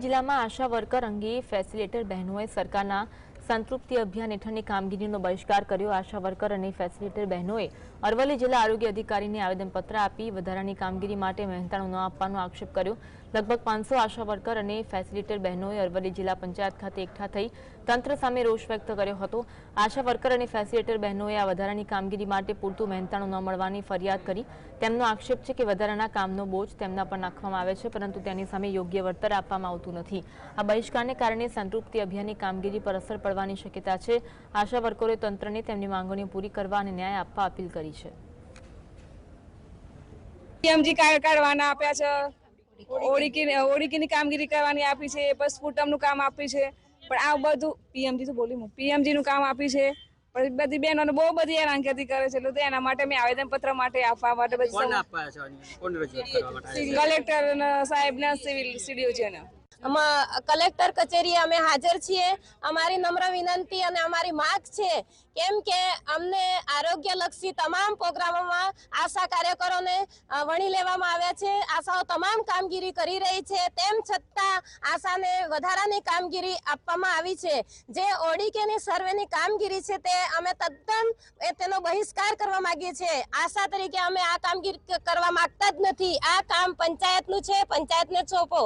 જિલ્લામાં આશા વર્કર અંગે ફેસિલિટેટર બહેનોએ સરકારના સંતૃપ્તિ અભિયાન હેઠળની કામગીરીનો બહિષ્કાર કર્યો। આશા વર્કર અને ફેસિલિટેટર બહેનોએ અરવલ્લી જિલ્લા આરોગ્ય અધિકારીને આવેદનપત્ર આપી વધારાની કામગીરી માટે મહેનતાણું ન આપવાનો આક્ષેપ કર્યો। લગભગ 500 આશા વર્કર અને ફેસિલિટેટર બહેનોએ અરવલ્લી જિલ્લા પંચાયત ખાતે એકઠા થઈ તંત્ર સામે રોષ વ્યક્ત કર્યો હતો। આશા વર્કર અને ફેસિલિટેટર બહેનોએ આ વધારાની કામગીરી માટે પૂરતું મહેનતાણું ન મળવાની ફરિયાદ કરી। તેમનો આક્ષેપ છે કે વધારાના કામનો બોજ તેમના પર નાખવામાં આવે છે, પરંતુ તેની સામે યોગ્ય વળતર આપવામાં આવતું નથી। આ બહિષ્કારને કારણે સંતૃપ્તિ અભિયાનની કામગીરી પર અસર પડવાની શક્યતા છે। આશા વર્કરોએ તંત્રને તેમની માંગણીઓ પૂરી કરવા અને ન્યાય આપવા અપીલ કરી છે। પીએમજી કાર્ડ કાઢવાના આપ્યા છે, ઓડીકીની કામગીરી કરવાની આપી છે, બસ સ્પુટમનું કામ આપ્યું છે, પણ આ બધું પીએમજી નું કામ આપ્યું છે, પણ બધી બહેનોને બહુ બધી હેરાનગતિ કરે છે। એટલે એના માટે મેં આવેદનપત્ર માટે આપવા માટે કલેક્ટર સાહેબને સિવિલ સીડીઓ છે ને કલેક્ટર કચેરીએ અમે હાજર છીએ। અમારી નમ્ર વિનંતી અને અમારી માંગ છે કેમ કે અમને આરોગ્યલક્ષી તમામ પ્રોગ્રામોમાં આશા કાર્યકરોને વણી લેવામાં આવ્યા છે। આશાઓ તમામ કામગીરી કરી રહી છે, તેમ છતાં આશાને વધારાની કામગીરી આપવામાં આવી છે। જે ઓડીકેની સર્વેની કામગીરી છે તે અમે તદ્દન તેનો બહિષ્કાર કરવા માંગીએ છીએ। આશા તરીકે અમે આ કામગીરી કરવા માંગતા જ નથી। આ કામ પંચાયતનું છે, પંચાયતને સોંપો।